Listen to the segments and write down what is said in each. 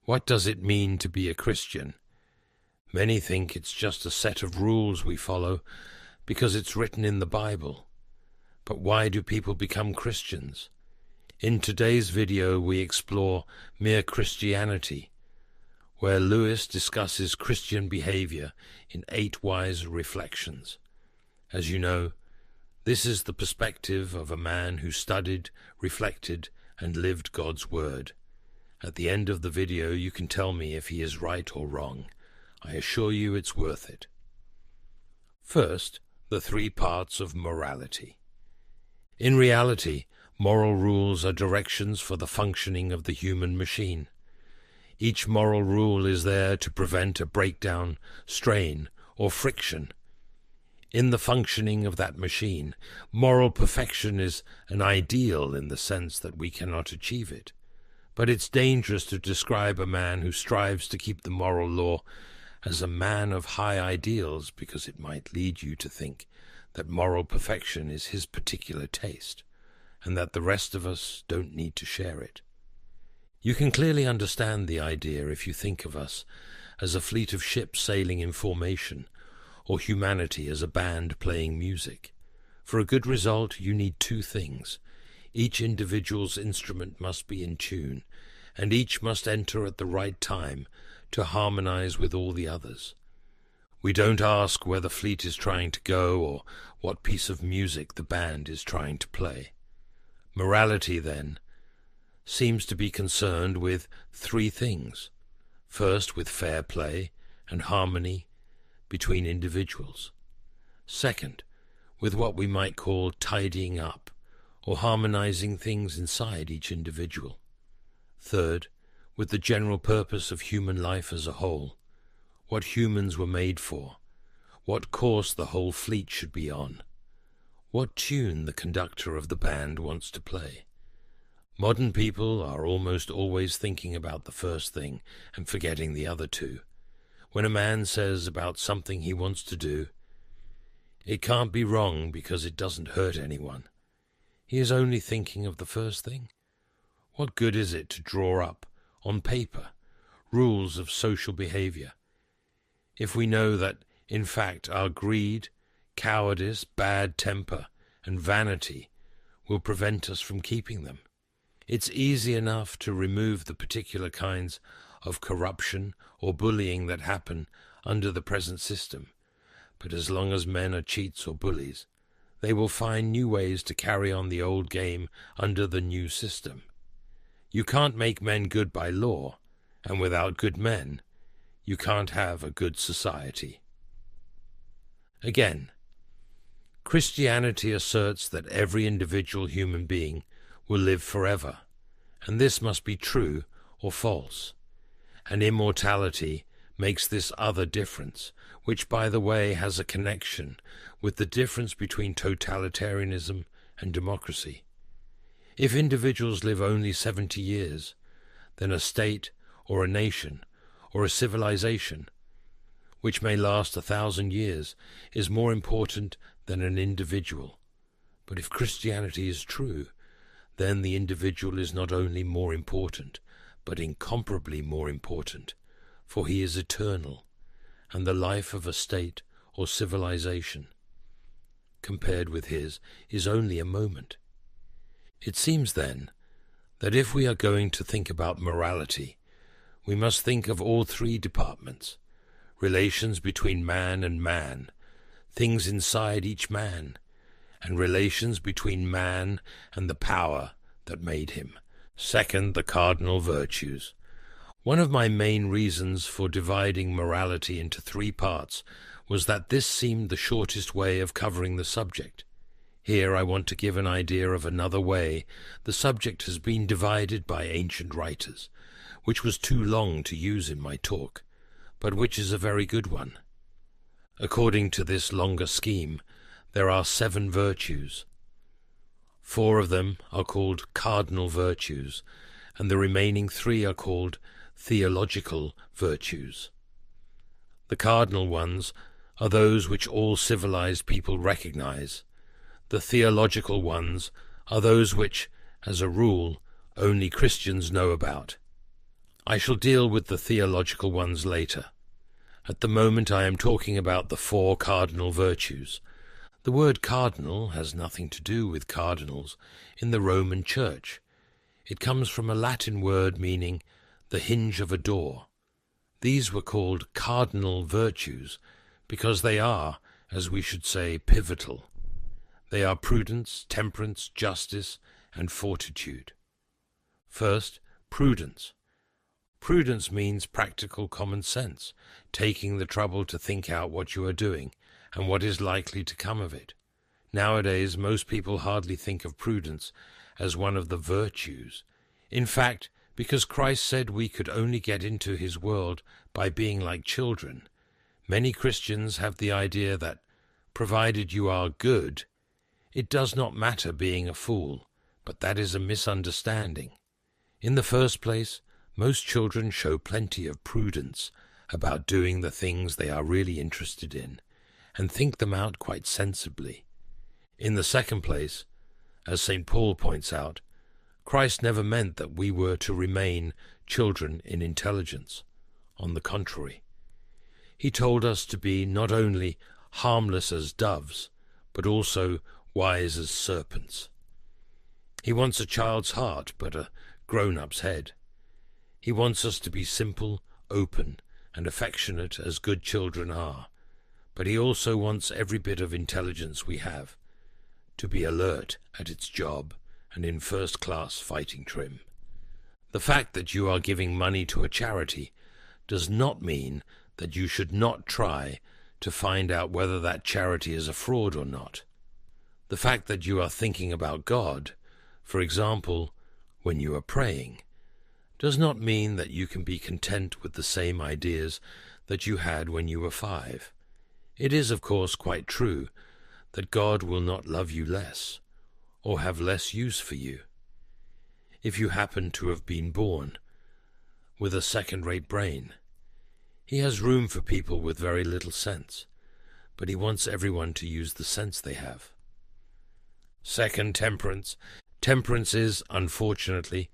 What does it mean to be a Christian? Many think it's just a set of rules we follow because it's written in the Bible. But why do people become Christians? In today's video we explore mere Christianity, where Lewis discusses Christian behavior in 8 wise reflections. As you know, this is the perspective of a man who studied, reflected, and lived God's Word. At the end of the video you can tell me if he is right or wrong. I assure you it's worth it. First, the 3 parts of morality. In reality, moral rules are directions for the functioning of the human machine. Each moral rule is there to prevent a breakdown, strain, or friction. In the functioning of that machine, moral perfection is an ideal in the sense that we cannot achieve it. But it's dangerous to describe a man who strives to keep the moral law as a man of high ideals, because it might lead you to think that moral perfection is his particular taste, and that the rest of us don't need to share it. You can clearly understand the idea if you think of us as a fleet of ships sailing in formation, or humanity as a band playing music. For a good result, you need 2 things. Each individual's instrument must be in tune, and each must enter at the right time to harmonize with all the others. We don't ask where the fleet is trying to go or what piece of music the band is trying to play. Morality, then, seems to be concerned with 3 things. First, with fair play and harmony between individuals. Second, with what we might call tidying up, or harmonizing things inside each individual. Third, with the general purpose of human life as a whole, what humans were made for, what course the whole fleet should be on, what tune the conductor of the band wants to play. Modern people are almost always thinking about the first thing and forgetting the other 2. When a man says about something he wants to do, it can't be wrong because it doesn't hurt anyone. He is only thinking of the first thing. What good is it to draw up, on paper, rules of social behavior, if we know that, in fact, our greed, cowardice, bad temper, and vanity will prevent us from keeping them? It's easy enough to remove the particular kinds of corruption or bullying that happen under the present system, but as long as men are cheats or bullies, they will find new ways to carry on the old game under the new system. You can't make men good by law, and without good men, you can't have a good society. Again, Christianity asserts that every individual human being will live forever, and this must be true or false. And immortality makes this other difference, which, by the way, has a connection with the difference between totalitarianism and democracy. If individuals live only 70 years, then a state or a nation or a civilization, which may last 1,000 years, is more important than an individual. But if Christianity is true, then the individual is not only more important, but incomparably more important, for he is eternal, and the life of a state or civilization, compared with his, is only a moment. It seems, then, that if we are going to think about morality, we must think of all 3 departments: relations between man and man, things inside each man, and relations between man and the power that made him. Second, the cardinal virtues. One of my main reasons for dividing morality into 3 parts was that this seemed the shortest way of covering the subject. Here I want to give an idea of another way the subject has been divided by ancient writers, which was too long to use in my talk, but which is a very good one. According to this longer scheme, there are 7 virtues. 4 of them are called cardinal virtues, and the remaining 3 are called theological virtues. The cardinal ones are those which all civilized people recognize. The theological ones are those which, as a rule, only Christians know about. I shall deal with the theological ones later. At the moment I am talking about the 4 cardinal virtues. The word cardinal has nothing to do with cardinals in the Roman Church. It comes from a Latin word meaning the hinge of a door. These were called cardinal virtues because they are, as we should say, pivotal. They are prudence, temperance, justice, and fortitude. First, prudence. Prudence means practical common sense, taking the trouble to think out what you are doing and what is likely to come of it. Nowadays, most people hardly think of prudence as one of the virtues. In fact, because Christ said we could only get into his world by being like children, many Christians have the idea that, provided you are good, it does not matter being a fool, but that is a misunderstanding. In the first place, most children show plenty of prudence about doing the things they are really interested in, and think them out quite sensibly. In the second place, as St. Paul points out, Christ never meant that we were to remain children in intelligence. On the contrary, he told us to be not only harmless as doves, but also wise as serpents. He wants a child's heart, but a grown-up's head. He wants us to be simple, open, and affectionate as good children are, but he also wants every bit of intelligence we have to be alert at its job and in first-class fighting trim. The fact that you are giving money to a charity does not mean that you should not try to find out whether that charity is a fraud or not. The fact that you are thinking about God, for example, when you are praying, does not mean that you can be content with the same ideas that you had when you were 5. It is, of course, quite true that God will not love you less, or have less use for you. If you happen to have been born with a second-rate brain, he has room for people with very little sense, but he wants everyone to use the sense they have. Second, temperance. Temperance is, unfortunately,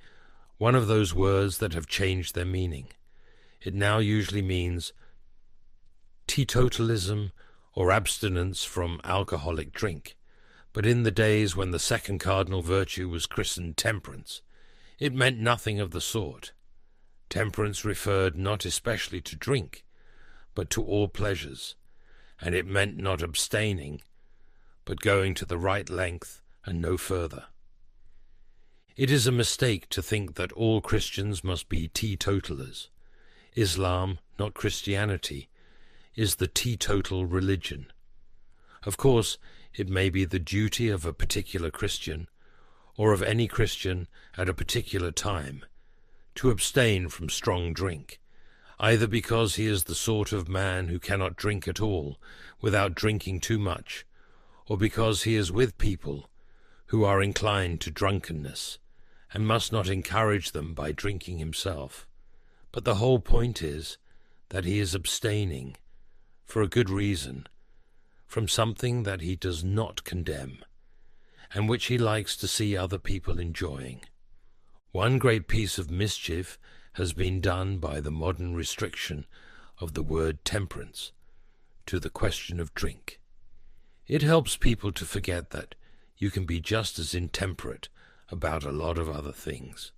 one of those words that have changed their meaning. It now usually means teetotalism or abstinence from alcoholic drink, but in the days when the second cardinal virtue was christened temperance, it meant nothing of the sort. Temperance referred not especially to drink, but to all pleasures, and it meant not abstaining, but going to the right length and no further. It is a mistake to think that all Christians must be teetotalers. Islam, not Christianity, is the teetotal religion. Of course, it may be the duty of a particular Christian, or of any Christian at a particular time, to abstain from strong drink, either because he is the sort of man who cannot drink at all without drinking too much, or because he is with people who are inclined to drunkenness, and must not encourage them by drinking himself. But the whole point is that he is abstaining, for a good reason, from something that he does not condemn, and which he likes to see other people enjoying. One great piece of mischief has been done by the modern restriction of the word temperance to the question of drink. It helps people to forget that you can be just as intemperate about a lot of other things.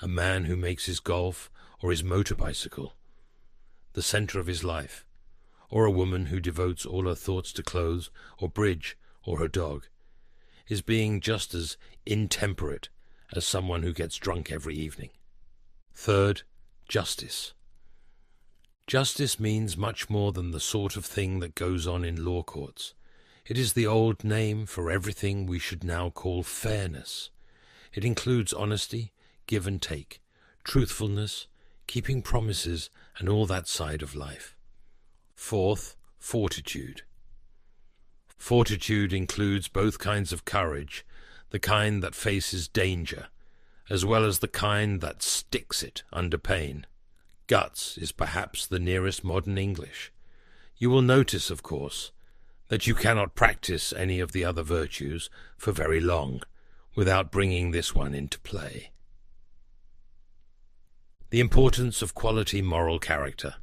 A man who makes his golf or his motor bicycle the center of his life, or a woman who devotes all her thoughts to clothes or bridge or her dog, is being just as intemperate as someone who gets drunk every evening. Third, justice. Justice means much more than the sort of thing that goes on in law courts. It is the old name for everything we should now call fairness. It includes honesty, give and take, truthfulness, keeping promises, and all that side of life. Fourth, fortitude. Fortitude includes both kinds of courage, the kind that faces danger, as well as the kind that sticks it under pain. Guts is perhaps the nearest modern English. You will notice, of course, that you cannot practice any of the other virtues for very long without bringing this one into play. The importance of quality moral character.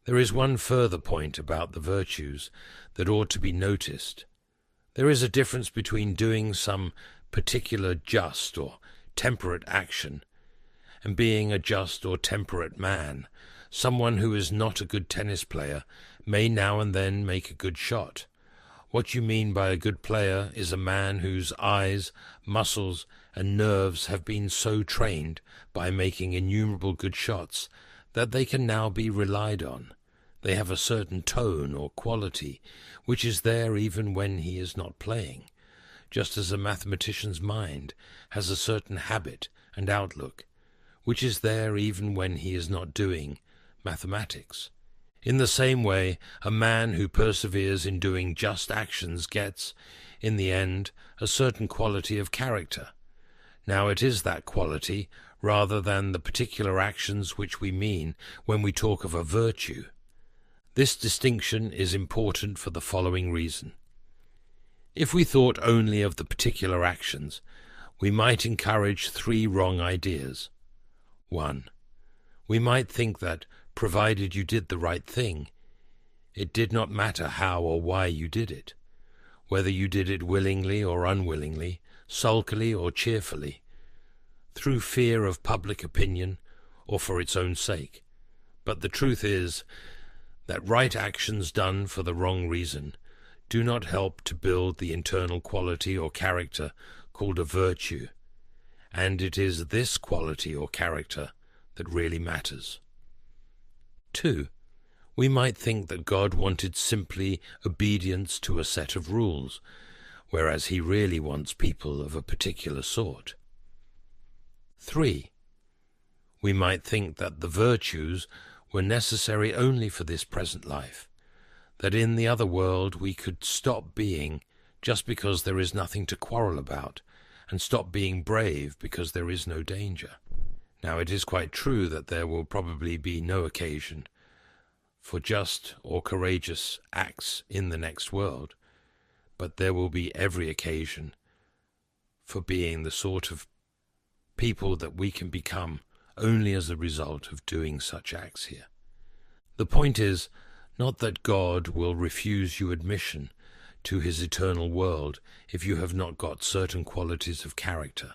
There is one further point about the virtues that ought to be noticed. There is a difference between doing some particular just or temperate action and being a just or temperate man. Someone who is not a good tennis player may now and then make a good shot. What you mean by a good player is a man whose eyes, muscles, and nerves have been so trained by making innumerable good shots that they can now be relied on. They have a certain tone or quality which is there even when he is not playing, just as a mathematician's mind has a certain habit and outlook which is there even when he is not doing mathematics. In the same way, a man who perseveres in doing just actions gets, in the end, a certain quality of character. Now it is that quality, rather than the particular actions which we mean when we talk of a virtue. This distinction is important for the following reason. If we thought only of the particular actions, we might encourage three wrong ideas. 1. We might think that, provided you did the right thing, it did not matter how or why you did it, whether you did it willingly or unwillingly, sulkily or cheerfully, through fear of public opinion or for its own sake. But the truth is that right actions done for the wrong reason do not help to build the internal quality or character called a virtue, and it is this quality or character that really matters. 2. We might think that God wanted simply obedience to a set of rules, whereas he really wants people of a particular sort. 3. We might think that the virtues were necessary only for this present life, that in the other world we could stop being just because there is nothing to quarrel about, and stop being brave because there is no danger. Now it is quite true that there will probably be no occasion for just or courageous acts in the next world, but there will be every occasion for being the sort of people that we can become only as a result of doing such acts here. The point is not that God will refuse you admission to his eternal world if you have not got certain qualities of character.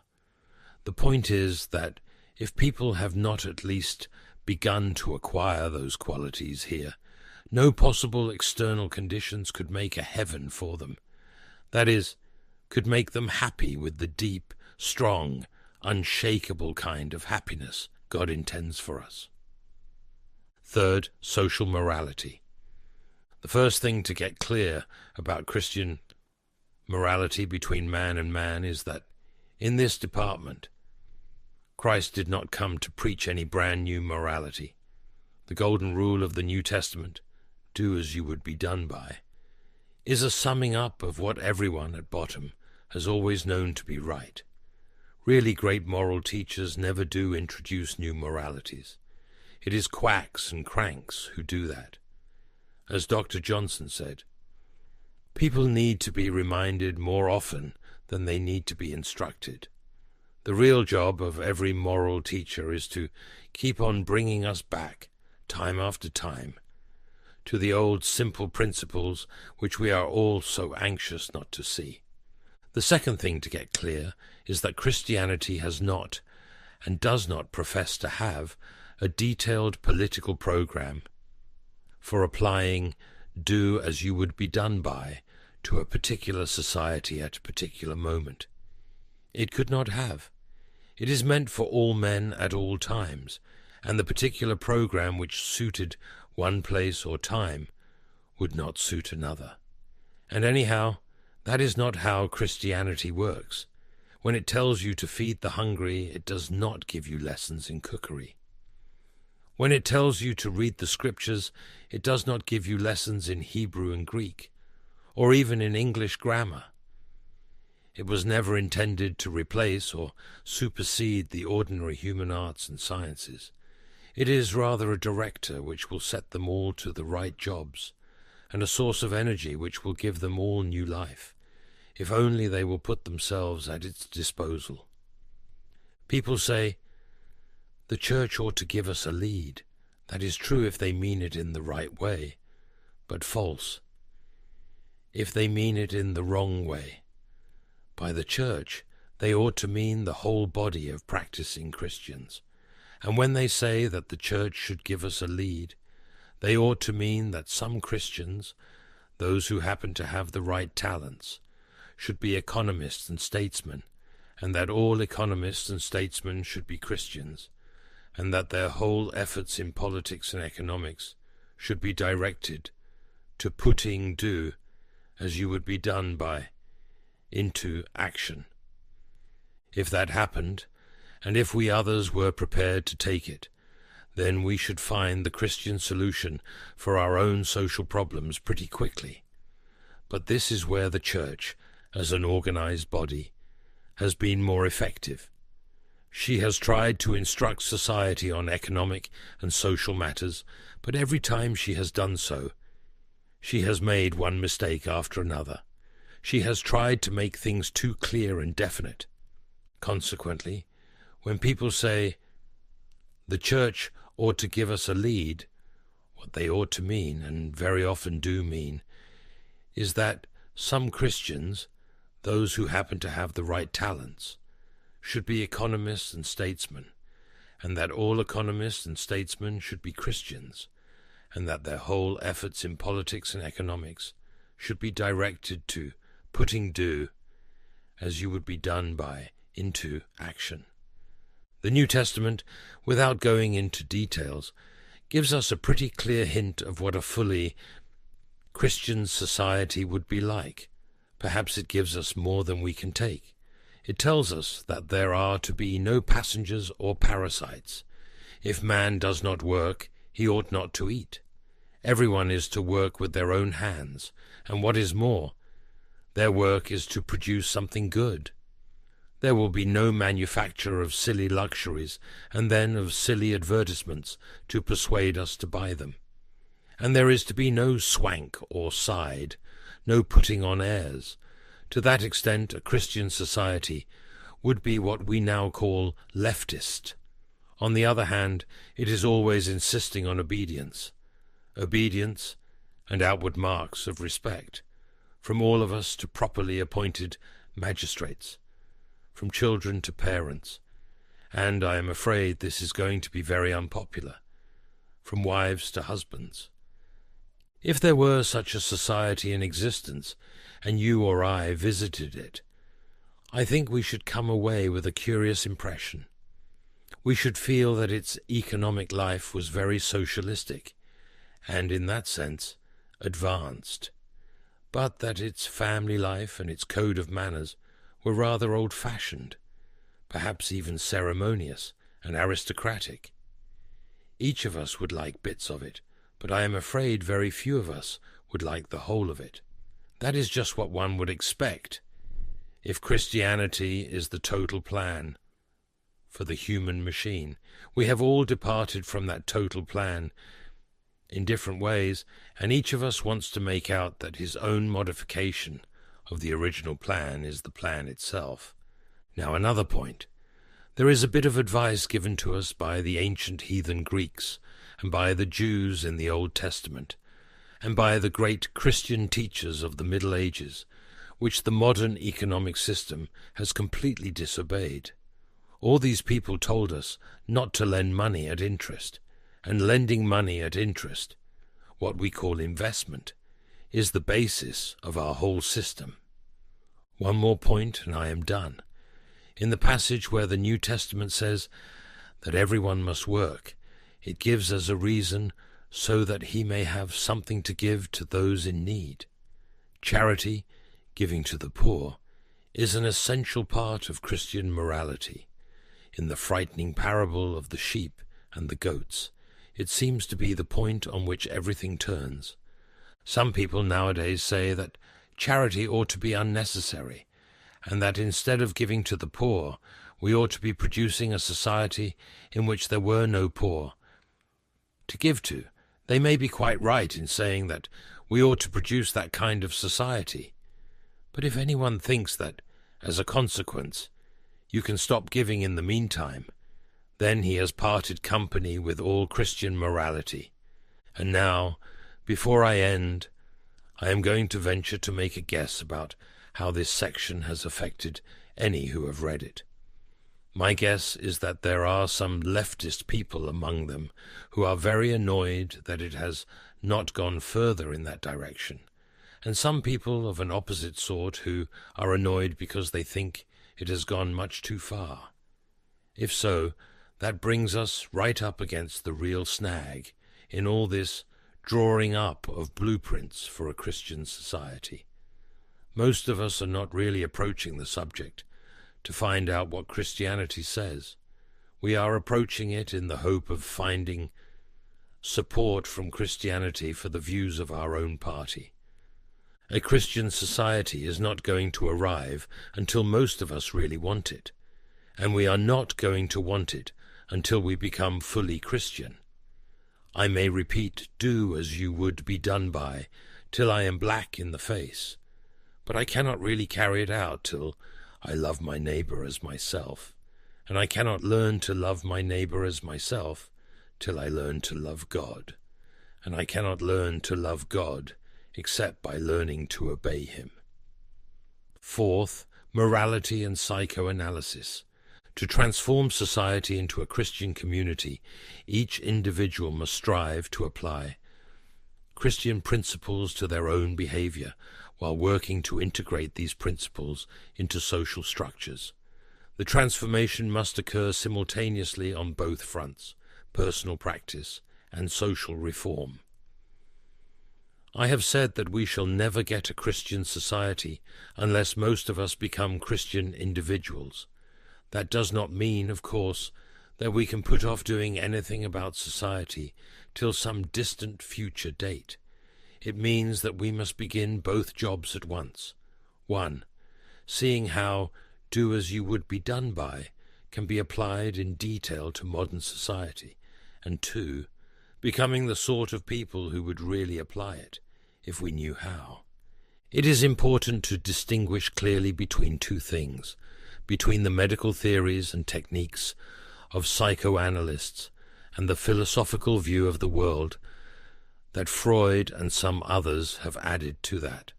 The point is that if people have not at least begun to acquire those qualities here, no possible external conditions could make a heaven for them. That is, could make them happy with the deep, strong, unshakable kind of happiness God intends for us. 3rd, social morality. The first thing to get clear about Christian morality between man and man is that in this department, Christ did not come to preach any brand new morality. The golden rule of the New Testament, do as you would be done by, is a summing up of what everyone at bottom has always known to be right. Really great moral teachers never do introduce new moralities. It is quacks and cranks who do that. As Dr. Johnson said, people need to be reminded more often than they need to be instructed. The real job of every moral teacher is to keep on bringing us back, time after time, to the old simple principles which we are all so anxious not to see. The second thing to get clear is that Christianity has not, and does not profess to have, a detailed political program for applying do as you would be done by to a particular society at a particular moment. It could not have. It is meant for all men at all times, and the particular program which suited one place or time would not suit another. And anyhow, that is not how Christianity works. When it tells you to feed the hungry, it does not give you lessons in cookery. When it tells you to read the Scriptures, it does not give you lessons in Hebrew and Greek, or even in English grammar. It was never intended to replace or supersede the ordinary human arts and sciences. It is rather a director which will set them all to the right jobs, and a source of energy which will give them all new life, if only they will put themselves at its disposal. People say, The church ought to give us a lead. That is true if they mean it in the right way, but false if they mean it in the wrong way. By the church, they ought to mean the whole body of practicing Christians. And when they say that the church should give us a lead, they ought to mean that some Christians, those who happen to have the right talents, should be economists and statesmen, and that all economists and statesmen should be Christians, and that their whole efforts in politics and economics should be directed to putting do as you would be done by into action. If that happened, and if we others were prepared to take it, then we should find the Christian solution for our own social problems pretty quickly. But this is where the Church, as an organized body, has been more effective. She has tried to instruct society on economic and social matters, but every time she has done so, she has made one mistake after another. She has tried to make things too clear and definite. Consequently, when people say, the Church ought to give us a lead, what they ought to mean, and very often do mean, is that some Christians, those who happen to have the right talents, should be economists and statesmen, and that all economists and statesmen should be Christians, and that their whole efforts in politics and economics should be directed to putting do as you would be done by into action. The New Testament, without going into details, gives us a pretty clear hint of what a fully Christian society would be like. Perhaps it gives us more than we can take. It tells us that there are to be no passengers or parasites. If man does not work, he ought not to eat. Everyone is to work with their own hands, and what is more, their work is to produce something good. There will be no manufacture of silly luxuries, and then of silly advertisements to persuade us to buy them. And there is to be no swank or side, no putting on airs. To that extent, a Christian society would be what we now call leftist. On the other hand, it is always insisting on obedience and outward marks of respect, from all of us to properly appointed magistrates, from children to parents, and I am afraid this is going to be very unpopular, from wives to husbands. If there were such a society in existence, and you or I visited it, I think we should come away with a curious impression. We should feel that its economic life was very socialistic, and in that sense advanced, but that its family life and its code of manners were rather old-fashioned, perhaps even ceremonious and aristocratic. Each of us would like bits of it, but I am afraid very few of us would like the whole of it. That is just what one would expect if Christianity is the total plan for the human machine. We have all departed from that total plan in different ways, and each of us wants to make out that his own modification of the original plan is the plan itself. Now another point. There is a bit of advice given to us by the ancient heathen Greeks, and by the Jews in the Old Testament, and by the great Christian teachers of the Middle Ages, which the modern economic system has completely disobeyed. All these people told us not to lend money at interest, and lending money at interest, what we call investment, is the basis of our whole system. One more point, and I am done. In the passage where the New Testament says that everyone must work, it gives as a reason so that he may have something to give to those in need. Charity, giving to the poor, is an essential part of Christian morality. In the frightening parable of the sheep and the goats, it seems to be the point on which everything turns. Some people nowadays say that charity ought to be unnecessary, and that instead of giving to the poor, we ought to be producing a society in which there were no poor to give to. They may be quite right in saying that we ought to produce that kind of society. But if anyone thinks that, as a consequence, you can stop giving in the meantime, Then he has parted company with all Christian morality. And now, before I end, I am going to venture to make a guess about how this section has affected any who have read it. My guess is that there are some leftist people among them who are very annoyed that it has not gone further in that direction, and some people of an opposite sort who are annoyed because they think it has gone much too far. If so, that brings us right up against the real snag in all this drawing up of blueprints for a Christian society. Most of us are not really approaching the subject to find out what Christianity says. We are approaching it in the hope of finding support from Christianity for the views of our own party. A Christian society is not going to arrive until most of us really want it, and we are not going to want it until we become fully Christian. I may repeat, "Do as you would be done by," till I am black in the face, but I cannot really carry it out till I love my neighbor as myself, and I cannot learn to love my neighbor as myself till I learn to love God, and I cannot learn to love God except by learning to obey him. Fourth, morality and psychoanalysis. To transform society into a Christian community, each individual must strive to apply Christian principles to their own behavior, while working to integrate these principles into social structures. The transformation must occur simultaneously on both fronts, personal practice and social reform. I have said that we shall never get a Christian society unless most of us become Christian individuals. That does not mean, of course, that we can put off doing anything about society till some distant future date. It means that we must begin both jobs at once. 1. Seeing how "do as you would be done by" can be applied in detail to modern society, and 2. Becoming the sort of people who would really apply it, if we knew how. It is important to distinguish clearly between two things, between the medical theories and techniques of psychoanalysts and the philosophical view of the world that Freud and some others have added to that.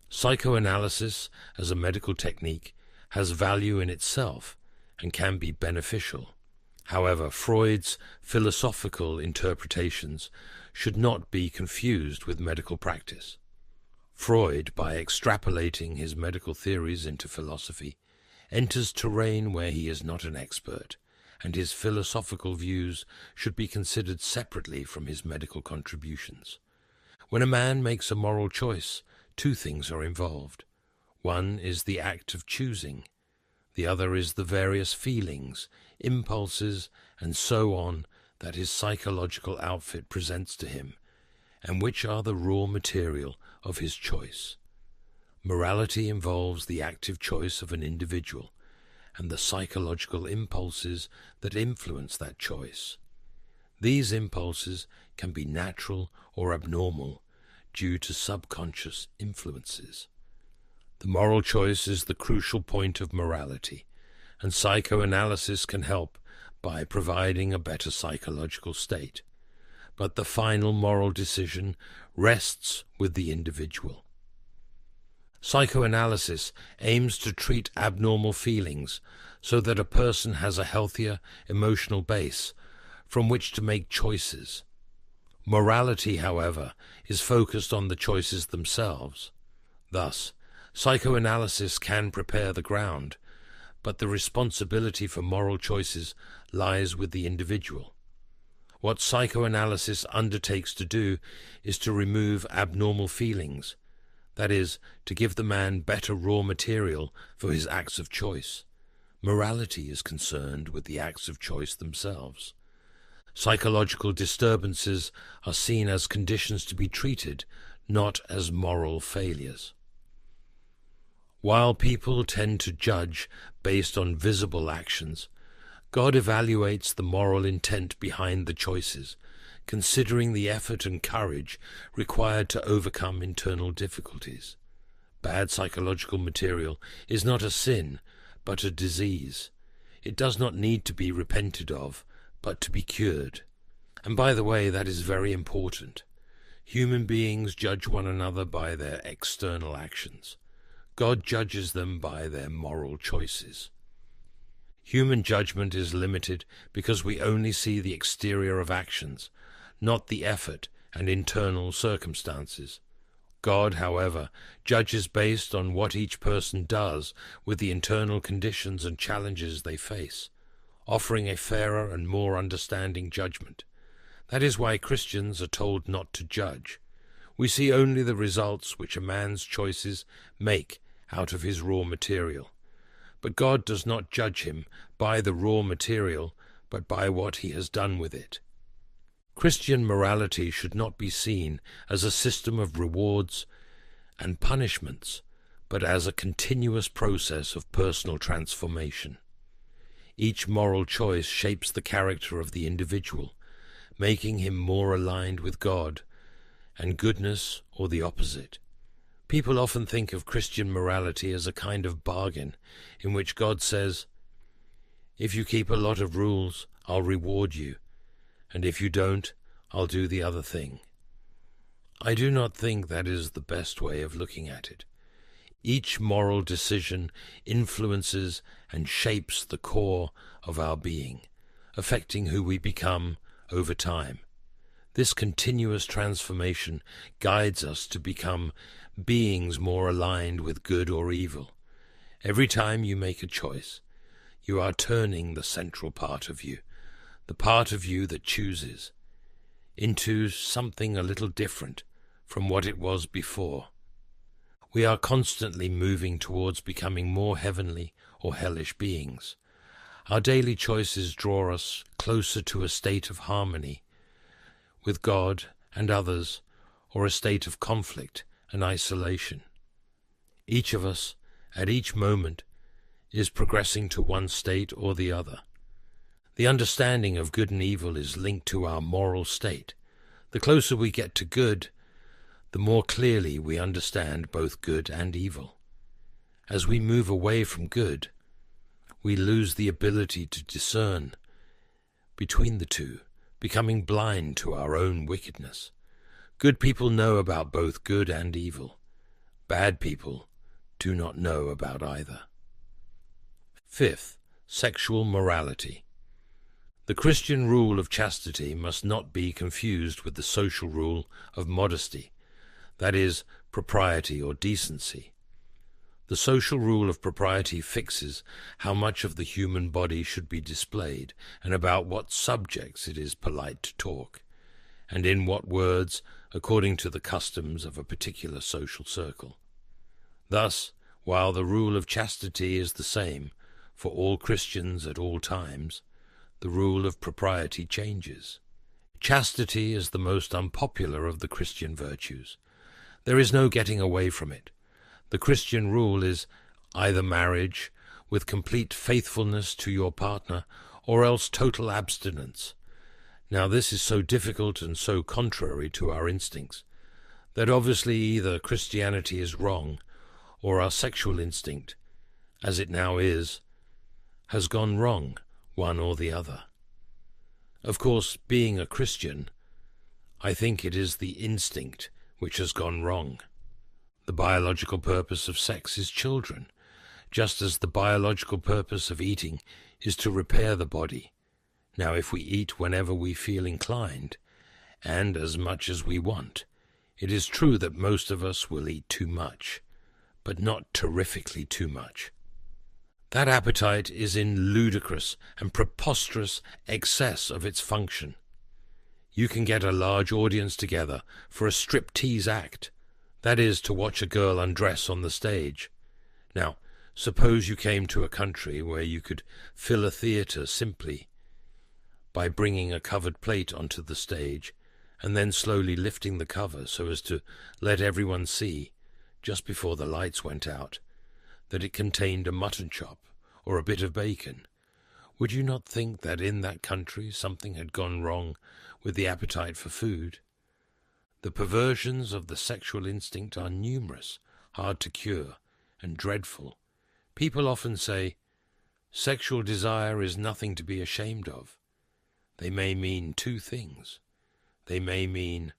Psychoanalysis as a medical technique has value in itself and can be beneficial. However, Freud's philosophical interpretations should not be confused with medical practice. Freud, by extrapolating his medical theories into philosophy, enters terrain where he is not an expert, and his philosophical views should be considered separately from his medical contributions. When a man makes a moral choice, two things are involved. One is the act of choosing. The other is the various feelings, impulses, and so on that his psychological outfit presents to him, and which are the raw material of his choice. Morality involves the active choice of an individual, and the psychological impulses that influence that choice. These impulses can be natural or abnormal due to subconscious influences. The moral choice is the crucial point of morality, and psychoanalysis can help by providing a better psychological state. But the final moral decision rests with the individual. Psychoanalysis aims to treat abnormal feelings so that a person has a healthier emotional base from which to make choices. Morality, however, is focused on the choices themselves. Thus, psychoanalysis can prepare the ground, but the responsibility for moral choices lies with the individual. What psychoanalysis undertakes to do is to remove abnormal feelings, that is, to give the man better raw material for his acts of choice. Morality is concerned with the acts of choice themselves. Psychological disturbances are seen as conditions to be treated, not as moral failures. While people tend to judge based on visible actions, God evaluates the moral intent behind the choices, considering the effort and courage required to overcome internal difficulties. Bad psychological material is not a sin, but a disease. It does not need to be repented of, but to be cured. And by the way, that is very important. Human beings judge one another by their external actions. God judges them by their moral choices. Human judgment is limited because we only see the exterior of actions, not the effort and internal circumstances. God, however, judges based on what each person does with the internal conditions and challenges they face, offering a fairer and more understanding judgment. That is why Christians are told not to judge. We see only the results which a man's choices make out of his raw material. But God does not judge him by the raw material, but by what he has done with it. Christian morality should not be seen as a system of rewards and punishments, but as a continuous process of personal transformation. Each moral choice shapes the character of the individual, making him more aligned with God and goodness, or the opposite. People often think of Christian morality as a kind of bargain in which God says, "If you keep a lot of rules, I'll reward you, and if you don't, I'll do the other thing." I do not think that is the best way of looking at it. Each moral decision influences and shapes the core of our being, affecting who we become over time. This continuous transformation guides us to become beings more aligned with good or evil. Every time you make a choice, you are turning the central part of you, the part of you that chooses, into something a little different from what it was before. We are constantly moving towards becoming more heavenly or hellish beings. Our daily choices draw us closer to a state of harmony with God and others, or a state of conflict and isolation. Each of us, at each moment, is progressing to one state or the other. The understanding of good and evil is linked to our moral state. The closer we get to good, the more clearly we understand both good and evil. As we move away from good, we lose the ability to discern between the two, becoming blind to our own wickedness. Good people know about both good and evil. Bad people do not know about either. Fifth, sexual morality. The Christian rule of chastity must not be confused with the social rule of modesty, that is, propriety or decency. The social rule of propriety fixes how much of the human body should be displayed and about what subjects it is polite to talk, and in what words according to the customs of a particular social circle. Thus, while the rule of chastity is the same for all Christians at all times, the rule of propriety changes. Chastity is the most unpopular of the Christian virtues. There is no getting away from it. The Christian rule is either marriage with complete faithfulness to your partner, or else total abstinence. Now this is so difficult and so contrary to our instincts, that obviously either Christianity is wrong, or our sexual instinct, as it now is, has gone wrong, one or the other. Of course, being a Christian, I think it is the instinct which has gone wrong. The biological purpose of sex is children, just as the biological purpose of eating is to repair the body. Now, if we eat whenever we feel inclined, and as much as we want, it is true that most of us will eat too much, but not terrifically too much. That appetite is in ludicrous and preposterous excess of its function. You can get a large audience together for a striptease act, that is, to watch a girl undress on the stage. Now, suppose you came to a country where you could fill a theatre simply by bringing a covered plate onto the stage and then slowly lifting the cover so as to let everyone see, just before the lights went out, that it contained a mutton chop or a bit of bacon. Would you not think that in that country something had gone wrong with the appetite for food? The perversions of the sexual instinct are numerous, hard to cure, and dreadful. People often say, Sexual desire is nothing to be ashamed of. They may mean two things. They may mean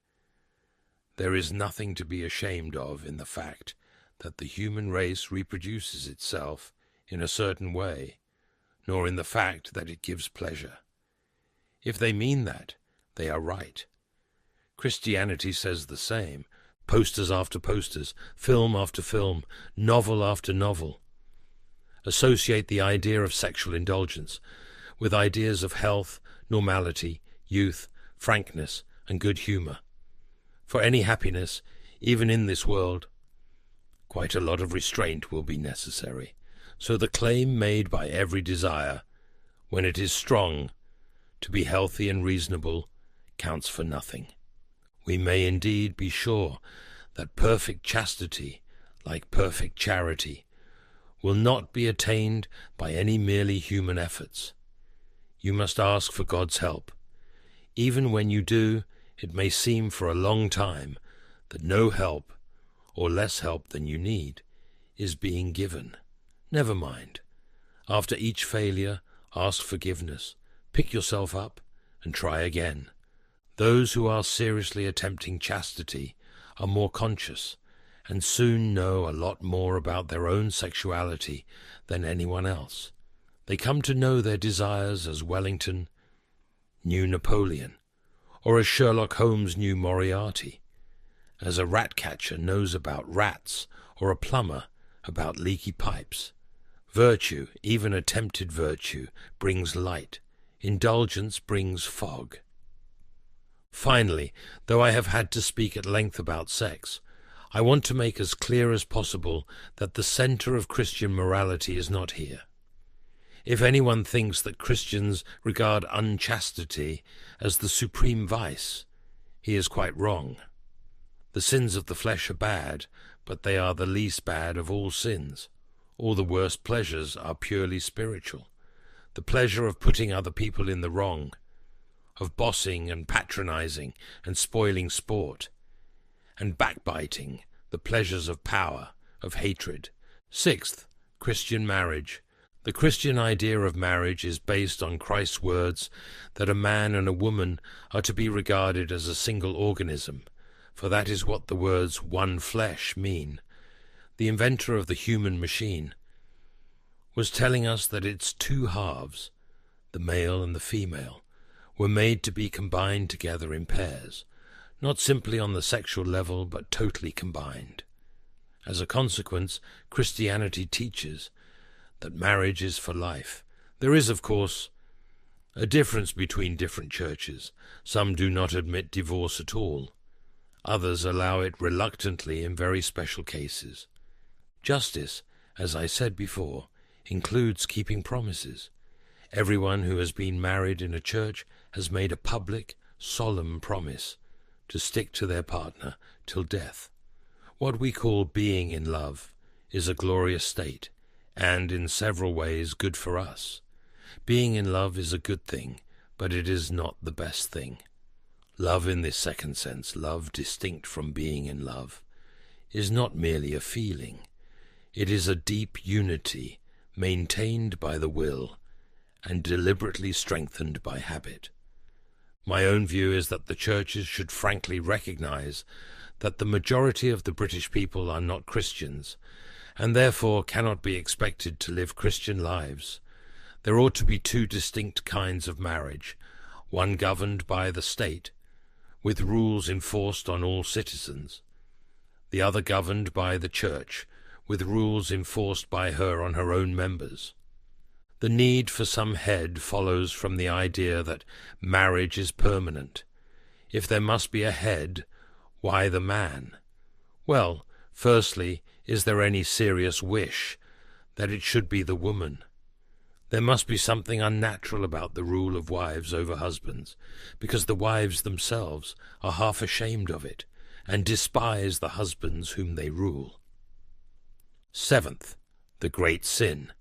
there is nothing to be ashamed of in the fact that the human race reproduces itself in a certain way, nor in the fact that it gives pleasure. If they mean that, they are right. Christianity says the same. Posters after posters, film after film, novel after novel associate the idea of sexual indulgence with ideas of health, normality, youth, frankness, and good humor. For any happiness, even in this world, quite a lot of restraint will be necessary. So the claim made by every desire, when it is strong, to be healthy and reasonable, counts for nothing. We may indeed be sure that perfect chastity, like perfect charity, will not be attained by any merely human efforts. You must ask for God's help. Even when you do, it may seem for a long time that no help, or less help than you need, is being given. Never mind. After each failure, ask forgiveness, pick yourself up, and try again. Those who are seriously attempting chastity are more conscious and soon know a lot more about their own sexuality than anyone else. They come to know their desires as Wellington knew Napoleon, or as Sherlock Holmes knew Moriarty, as a rat catcher knows about rats, or a plumber about leaky pipes. Virtue, even attempted virtue, brings light. Indulgence brings fog. Finally, though I have had to speak at length about sex, I want to make as clear as possible that the center of Christian morality is not here. If anyone thinks that Christians regard unchastity as the supreme vice, he is quite wrong. The sins of the flesh are bad, but they are the least bad of all sins. All the worst pleasures are purely spiritual. The pleasure of putting other people in the wrong, of bossing and patronizing and spoiling sport, and backbiting, the pleasures of power, of hatred. Sixth, Christian marriage. The Christian idea of marriage is based on Christ's words that a man and a woman are to be regarded as a single organism, for that is what the words one flesh mean. The inventor of the human machine was telling us that its two halves, the male and the female, were made to be combined together in pairs, not simply on the sexual level, but totally combined. As a consequence, Christianity teaches that marriage is for life. There is, of course, a difference between different churches. Some do not admit divorce at all. Others allow it reluctantly in very special cases. Justice, as I said before, includes keeping promises. Everyone who has been married in a church has made a public, solemn promise to stick to their partner till death. What we call being in love is a glorious state, and in several ways good for us. Being in love is a good thing, but it is not the best thing. Love in this second sense, love distinct from being in love, is not merely a feeling. It is a deep unity maintained by the will and deliberately strengthened by habit. My own view is that the churches should frankly recognize that the majority of the British people are not Christians, and therefore cannot be expected to live Christian lives. There ought to be two distinct kinds of marriage, one governed by the state, with rules enforced on all citizens, the other governed by the church, with rules enforced by her on her own members. The need for some head follows from the idea that marriage is permanent. If there must be a head, why the man? Well, firstly, is there any serious wish that it should be the woman? There must be something unnatural about the rule of wives over husbands, because the wives themselves are half ashamed of it, and despise the husbands whom they rule. Seventh, the great sin.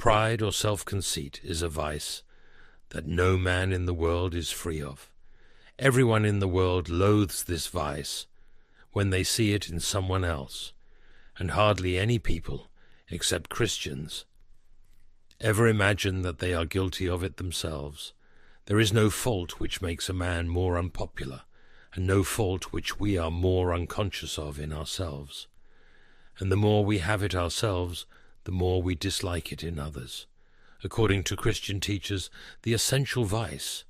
Pride or self-conceit is a vice that no man in the world is free of. Everyone in the world loathes this vice when they see it in someone else, and hardly any people, except Christians, ever imagine that they are guilty of it themselves. There is no fault which makes a man more unpopular, and no fault which we are more unconscious of in ourselves. And the more we have it ourselves, the more we dislike it in others. According to Christian teachers, the essential vice,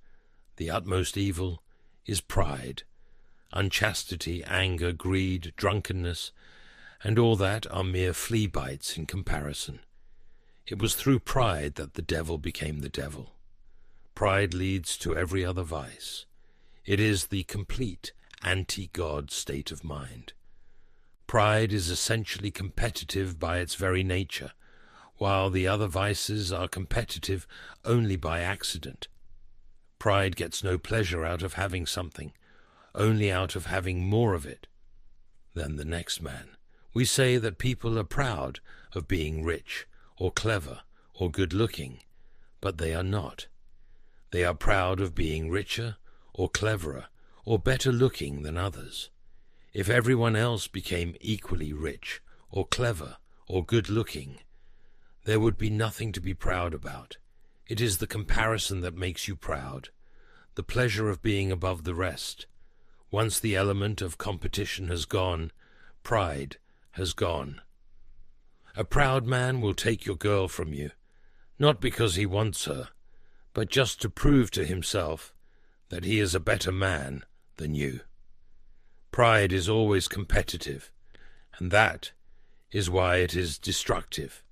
the utmost evil, is pride. Unchastity, anger, greed, drunkenness, and all that are mere flea bites in comparison. It was through pride that the devil became the devil. Pride leads to every other vice. It is the complete anti-God state of mind. Pride is essentially competitive by its very nature, while the other vices are competitive only by accident. Pride gets no pleasure out of having something, only out of having more of it than the next man. We say that people are proud of being rich, or clever, or good-looking, but they are not. They are proud of being richer, or cleverer, or better-looking than others. If everyone else became equally rich, or clever, or good-looking, there would be nothing to be proud about. It is the comparison that makes you proud, the pleasure of being above the rest. Once the element of competition has gone, pride has gone. A proud man will take your girl from you, not because he wants her, but just to prove to himself that he is a better man than you. Pride is always competitive, and that is why it is destructive.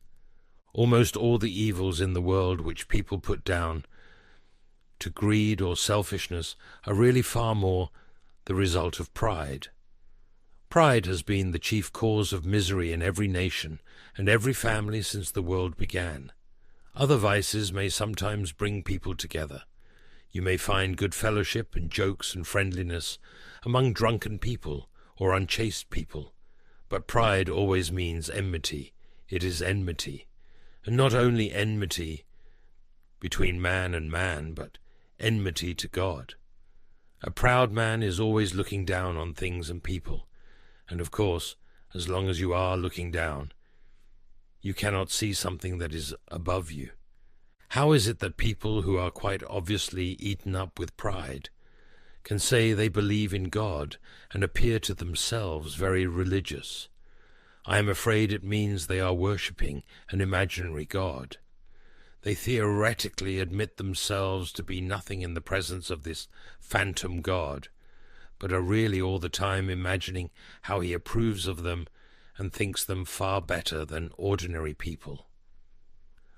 Almost all the evils in the world which people put down to greed or selfishness are really far more the result of pride. Pride has been the chief cause of misery in every nation and every family since the world began. Other vices may sometimes bring people together. You may find good fellowship and jokes and friendliness among drunken people or unchaste people, but pride always means enmity. It is enmity, and not only enmity between man and man, but enmity to God. A proud man is always looking down on things and people, and of course, as long as you are looking down, you cannot see something that is above you. How is it that people who are quite obviously eaten up with pride can say they believe in God and appear to themselves very religious? I am afraid it means they are worshipping an imaginary God. They theoretically admit themselves to be nothing in the presence of this phantom God, but are really all the time imagining how he approves of them and thinks them far better than ordinary people.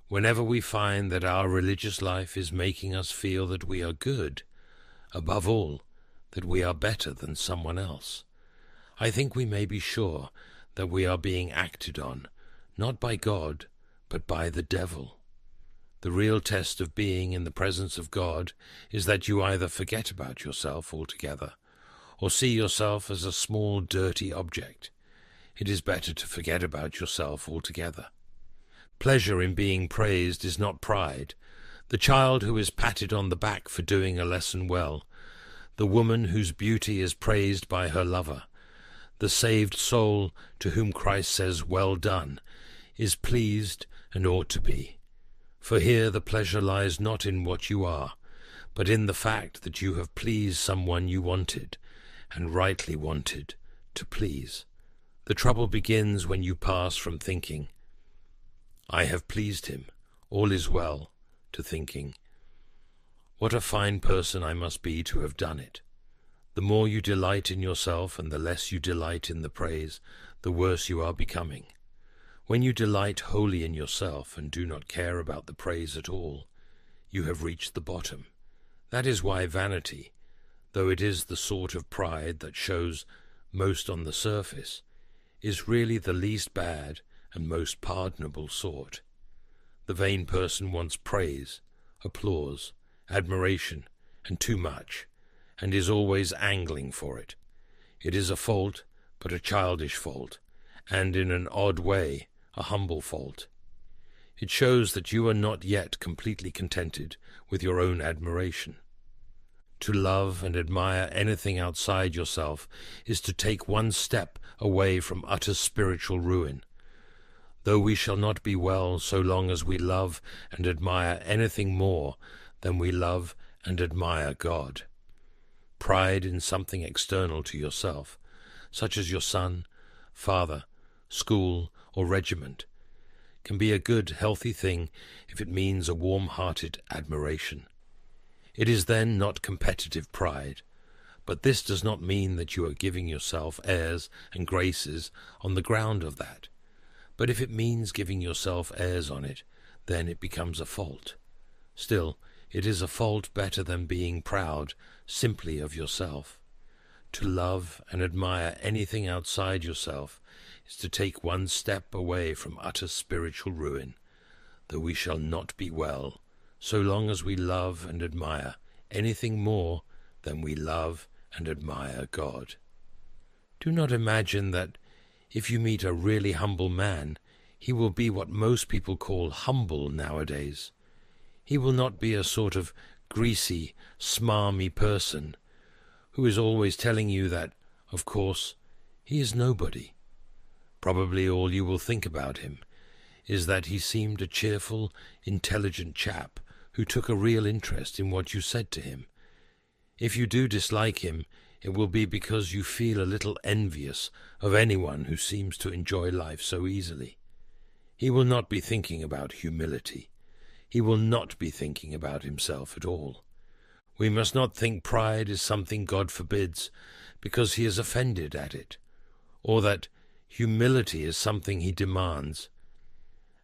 Whenever we find that our religious life is making us feel that we are good, above all, that we are better than someone else, I think we may be sure that we are being acted on, not by God, but by the devil. The real test of being in the presence of God is that you either forget about yourself altogether, or see yourself as a small, dirty object. It is better to forget about yourself altogether. Pleasure in being praised is not pride. The child who is patted on the back for doing a lesson well, the woman whose beauty is praised by her lover, the saved soul to whom Christ says, "Well done," is pleased and ought to be. For here the pleasure lies not in what you are, but in the fact that you have pleased someone you wanted, and rightly wanted, to please. The trouble begins when you pass from thinking, "I have pleased him, all is well," to thinking, "What a fine person I must be to have done it." The more you delight in yourself and the less you delight in the praise, the worse you are becoming. When you delight wholly in yourself and do not care about the praise at all, you have reached the bottom. That is why vanity, though it is the sort of pride that shows most on the surface, is really the least bad and most pardonable sort. The vain person wants praise, applause, admiration, and too much, and is always angling for it. It is a fault, but a childish fault, and in an odd way, a humble fault. It shows that you are not yet completely contented with your own admiration. To love and admire anything outside yourself is to take one step away from utter spiritual ruin. though we shall not be well so long as we love and admire anything more than we love and admire God. Pride in something external to yourself, such as your son, father, school, or regiment, can be a good, healthy thing if it means a warm-hearted admiration. It is then not competitive pride, but this does not mean that you are giving yourself airs and graces on the ground of that. But if it means giving yourself airs on it, then it becomes a fault. Still, it is a fault better than being proud simply of yourself. To love and admire anything outside yourself is to take one step away from utter spiritual ruin, though we shall not be well so long as we love and admire anything more than we love and admire God. Do not imagine that if you meet a really humble man, he will be what most people call humble nowadays. He will not be a sort of greasy, smarmy person who is always telling you that, of course, he is nobody. Probably all you will think about him is that he seemed a cheerful, intelligent chap who took a real interest in what you said to him. If you do dislike him, it will be because you feel a little envious of anyone who seems to enjoy life so easily. He will not be thinking about humility. He will not be thinking about himself at all. We must not think pride is something God forbids because he is offended at it, or that humility is something he demands,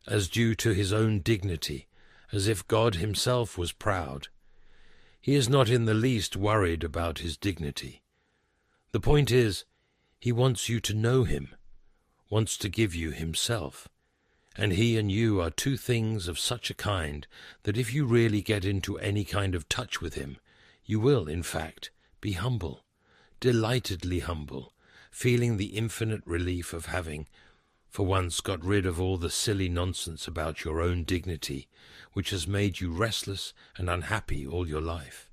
as due to his own dignity, as if God himself was proud. He is not in the least worried about his dignity. The point is, he wants you to know him, wants to give you himself, and he and you are two things of such a kind that if you really get into any kind of touch with him, you will, in fact, be humble, delightedly humble, feeling the infinite relief of having, for once, got rid of all the silly nonsense about your own dignity, which has made you restless and unhappy all your life.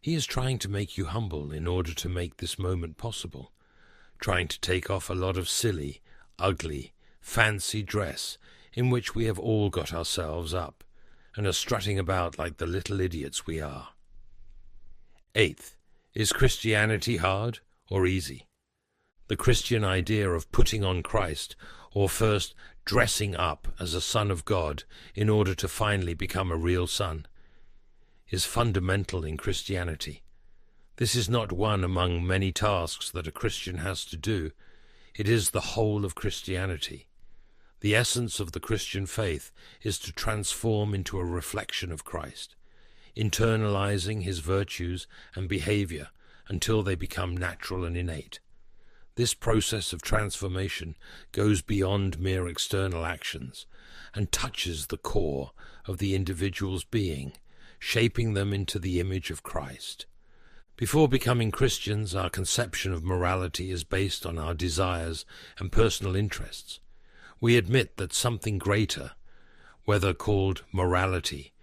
He is trying to make you humble in order to make this moment possible, trying to take off a lot of silly, ugly, fancy dress in which we have all got ourselves up, and are strutting about like the little idiots we are. Eighth, is Christianity hard or easy? The Christian idea of putting on Christ, or first dressing up as a son of God in order to finally become a real son, is fundamental in Christianity. This is not one among many tasks that a Christian has to do. It is the whole of Christianity. The essence of the Christian faith is to transform into a reflection of Christ, internalizing his virtues and behavior until they become natural and innate. This process of transformation goes beyond mere external actions and touches the core of the individual's being, shaping them into the image of Christ. Before becoming Christians, our conception of morality is based on our desires and personal interests. We admit that something greater, whether called morality,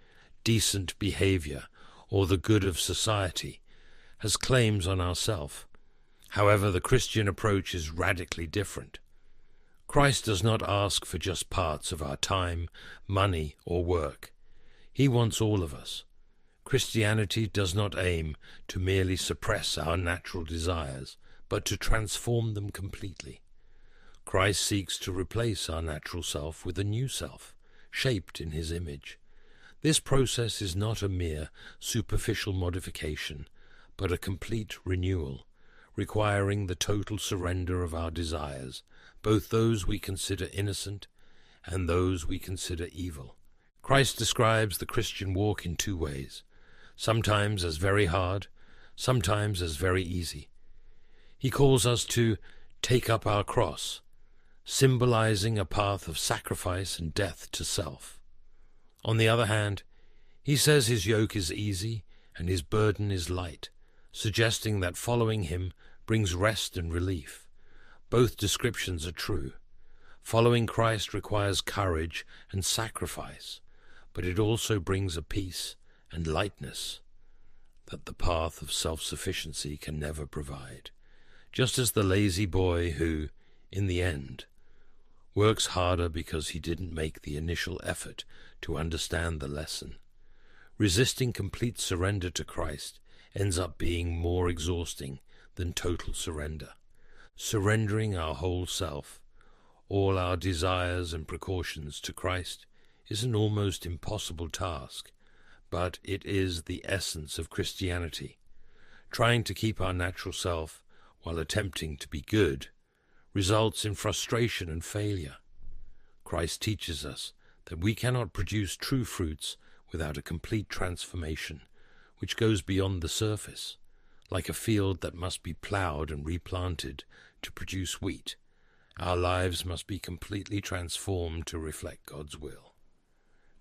decent behavior, or the good of society, has claims on ourself. However, the Christian approach is radically different. Christ does not ask for just parts of our time, money, or work. He wants all of us. Christianity does not aim to merely suppress our natural desires, but to transform them completely. Christ seeks to replace our natural self with a new self, shaped in his image. This process is not a mere superficial modification, but a complete renewal, requiring the total surrender of our desires, both those we consider innocent and those we consider evil. Christ describes the Christian walk in two ways, sometimes as very hard, sometimes as very easy. He calls us to take up our cross, symbolizing a path of sacrifice and death to self. On the other hand, he says his yoke is easy and his burden is light, suggesting that following him brings rest and relief. Both descriptions are true. Following Christ requires courage and sacrifice, but it also brings a peace and lightness that the path of self-sufficiency can never provide, just as the lazy boy who, in the end, works harder because he didn't make the initial effort to understand the lesson. Resisting complete surrender to Christ ends up being more exhausting than total surrender. Surrendering our whole self, all our desires and precautions to Christ, is an almost impossible task, but it is the essence of Christianity. Trying to keep our natural self while attempting to be good results in frustration and failure. Christ teaches us that we cannot produce true fruits without a complete transformation, which goes beyond the surface, like a field that must be ploughed and replanted to produce wheat. Our lives must be completely transformed to reflect God's will.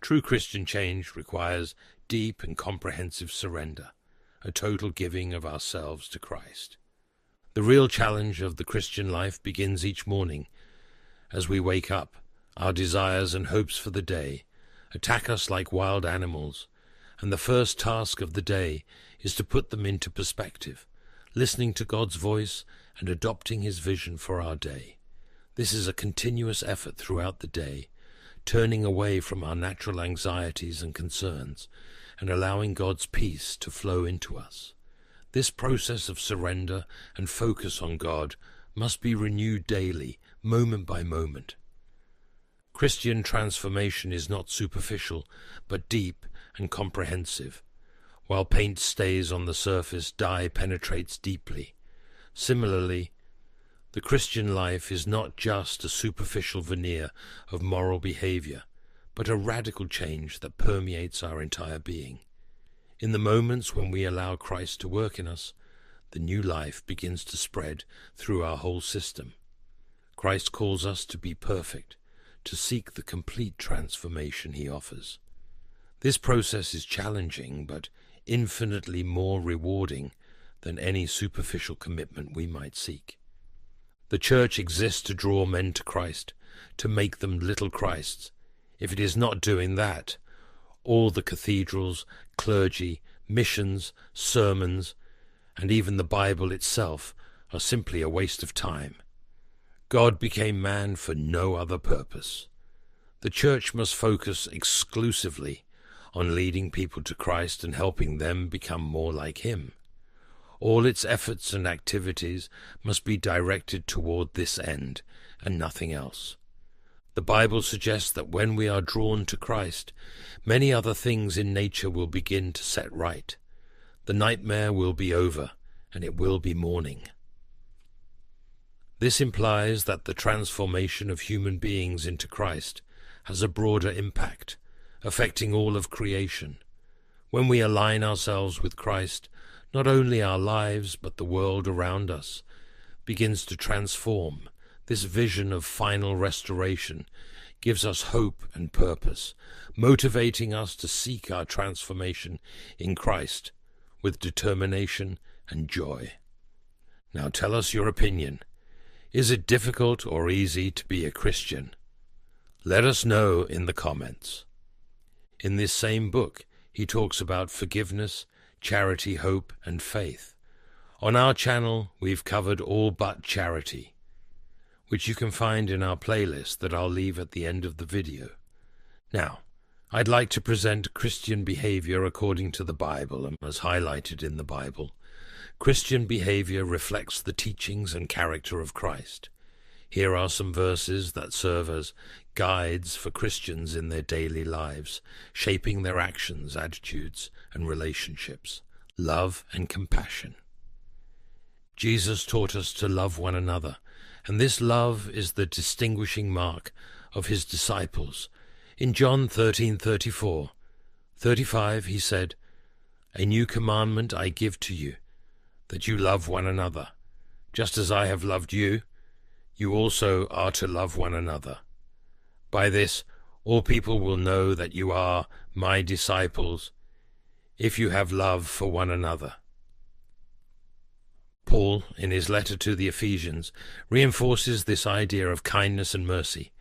True Christian change requires deep and comprehensive surrender, a total giving of ourselves to Christ. The real challenge of the Christian life begins each morning. As we wake up, our desires and hopes for the day attack us like wild animals, and the first task of the day is to put them into perspective, listening to God's voice and adopting His vision for our day. This is a continuous effort throughout the day, turning away from our natural anxieties and concerns and allowing God's peace to flow into us. This process of surrender and focus on God must be renewed daily, moment by moment. Christian transformation is not superficial, but deep and comprehensive. While paint stays on the surface, dye penetrates deeply. Similarly, the Christian life is not just a superficial veneer of moral behavior, but a radical change that permeates our entire being. In the moments when we allow Christ to work in us, the new life begins to spread through our whole system. Christ calls us to be perfect, to seek the complete transformation He offers. This process is challenging, but infinitely more rewarding than any superficial commitment we might seek. The Church exists to draw men to Christ, to make them little Christs. If it is not doing that, all the cathedrals, clergy, missions, sermons, and even the Bible itself are simply a waste of time. God became man for no other purpose. The Church must focus exclusively on leading people to Christ and helping them become more like Him. All its efforts and activities must be directed toward this end and nothing else. The Bible suggests that when we are drawn to Christ, many other things in nature will begin to set right. The nightmare will be over, and it will be morning. This implies that the transformation of human beings into Christ has a broader impact, affecting all of creation. When we align ourselves with Christ, not only our lives but the world around us begins to transform. This vision of final restoration gives us hope and purpose, motivating us to seek our transformation in Christ with determination and joy. Now tell us your opinion. Is it difficult or easy to be a Christian? Let us know in the comments. In this same book, he talks about forgiveness, charity, hope, and faith. On our channel, we've covered all but charity, which you can find in our playlist that I'll leave at the end of the video. Now, I'd like to present Christian behavior according to the Bible and as highlighted in the Bible. Christian behavior reflects the teachings and character of Christ. Here are some verses that serve as guides for Christians in their daily lives, shaping their actions, attitudes, and relationships. Love and compassion. Jesus taught us to love one another, and this love is the distinguishing mark of his disciples. In John 13:34-35, he said, "A new commandment I give to you, that you love one another. Just as I have loved you, you also are to love one another. By this, all people will know that you are my disciples, if you have love for one another." Paul, in his letter to the Ephesians, reinforces this idea of kindness and mercy.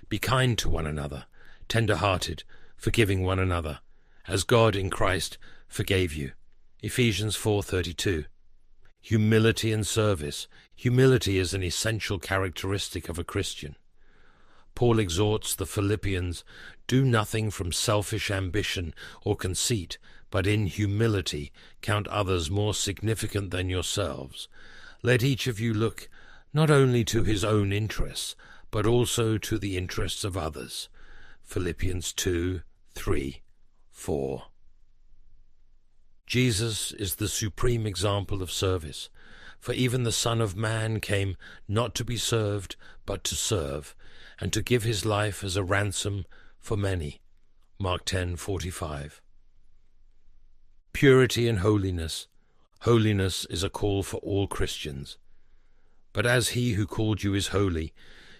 Be kind to one another, tender-hearted, forgiving one another, as God in Christ forgave you. Ephesians 4:32. Humility and service. Humility is an essential characteristic of a Christian. Paul exhorts the Philippians, "Do nothing from selfish ambition or conceit, but in humility count others more significant than yourselves. Let each of you look not only to his own interests, but also to the interests of others." Philippians 2, 3, 4. Jesus is the supreme example of service, for even the Son of Man came not to be served, but to serve, and to give his life as a ransom for many. Mark 10:45. Purity and holiness. Holiness is a call for all Christians. But as he who called you is holy,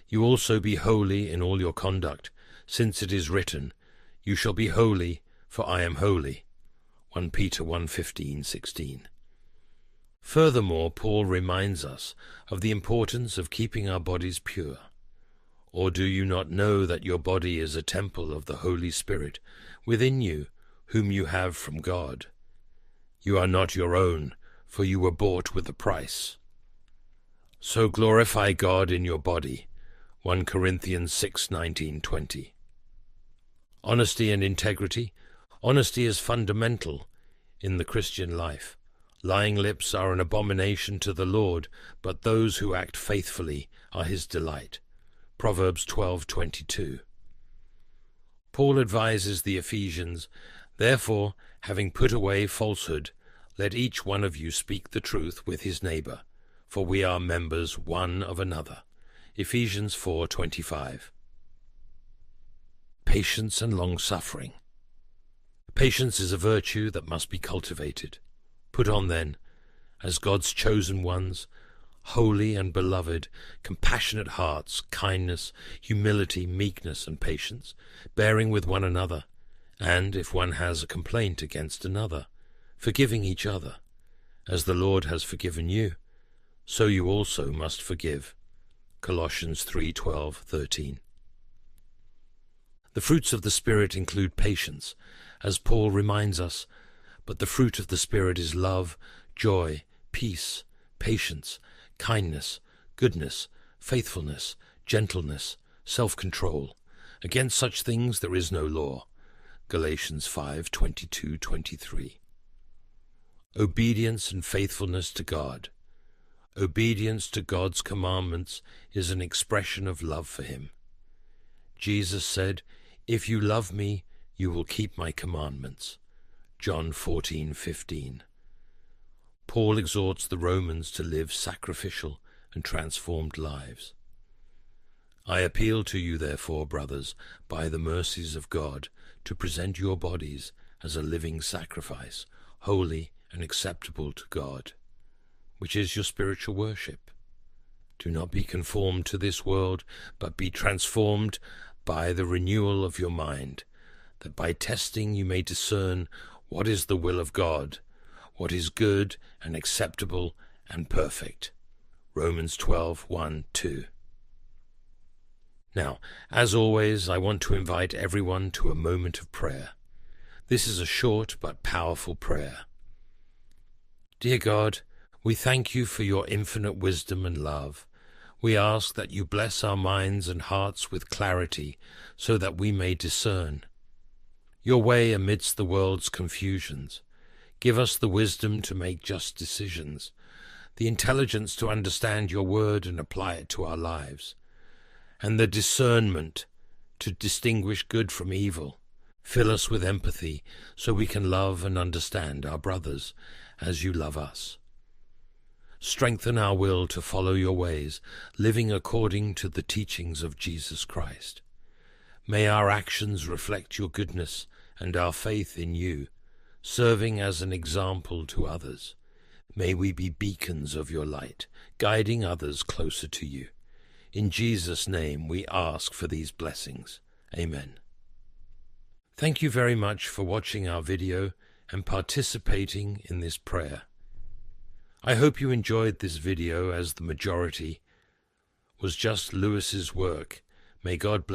you also be holy in all your conduct, since it is written, "You shall be holy, for I am holy." 1 Peter 1:15-16. Furthermore, Paul reminds us of the importance of keeping our bodies pure. "Or do you not know that your body is a temple of the Holy Spirit within you, whom you have from God? You are not your own, for you were bought with a price. So glorify God in your body." 1 Corinthians 6:19-20. Honesty and integrity. Honesty is fundamental in the Christian life. Lying lips are an abomination to the Lord, but those who act faithfully are his delight. Proverbs 12:22. Paul advises the Ephesians, "Therefore, having put away falsehood, let each one of you speak the truth with his neighbor, for we are members one of another." Ephesians 4:25. Patience and long-suffering. Patience is a virtue that must be cultivated. Put on, then, as God's chosen ones, holy and beloved, compassionate hearts, kindness, humility, meekness, and patience, bearing with one another, and, if one has a complaint against another, forgiving each other. As the Lord has forgiven you, so you also must forgive. Colossians 3:12-13. The fruits of the Spirit include patience, as Paul reminds us, but the fruit of the Spirit is love, joy, peace, patience, kindness, goodness, faithfulness, gentleness, self-control. Against such things there is no law. Galatians 5:22-23. Obedience and faithfulness to God. Obedience to God's commandments is an expression of love for him. Jesus said, "If you love me, you will keep my commandments." John 14:15. Paul exhorts the Romans to live sacrificial and transformed lives. "I appeal to you, therefore, brothers, by the mercies of God, to present your bodies as a living sacrifice, holy and acceptable to God, which is your spiritual worship. Do not be conformed to this world, but be transformed by the renewal of your mind, that by testing you may discern what is the will of God, what is good and acceptable and perfect." Romans 12:1-2. Now, as always, I want to invite everyone to a moment of prayer. This is a short but powerful prayer. Dear God, we thank you for your infinite wisdom and love. We ask that you bless our minds and hearts with clarity so that we may discern your way amidst the world's confusions. Give us the wisdom to make just decisions, the intelligence to understand your word and apply it to our lives, and the discernment to distinguish good from evil. Fill us with empathy so we can love and understand our brothers as you love us. Strengthen our will to follow your ways, living according to the teachings of Jesus Christ. May our actions reflect your goodness and our faith in you, serving as an example to others. May we be beacons of your light, guiding others closer to you. In Jesus' name we ask for these blessings. Amen. Thank you very much for watching our video and participating in this prayer. I hope you enjoyed this video, as the majority was just Lewis's work. May God bless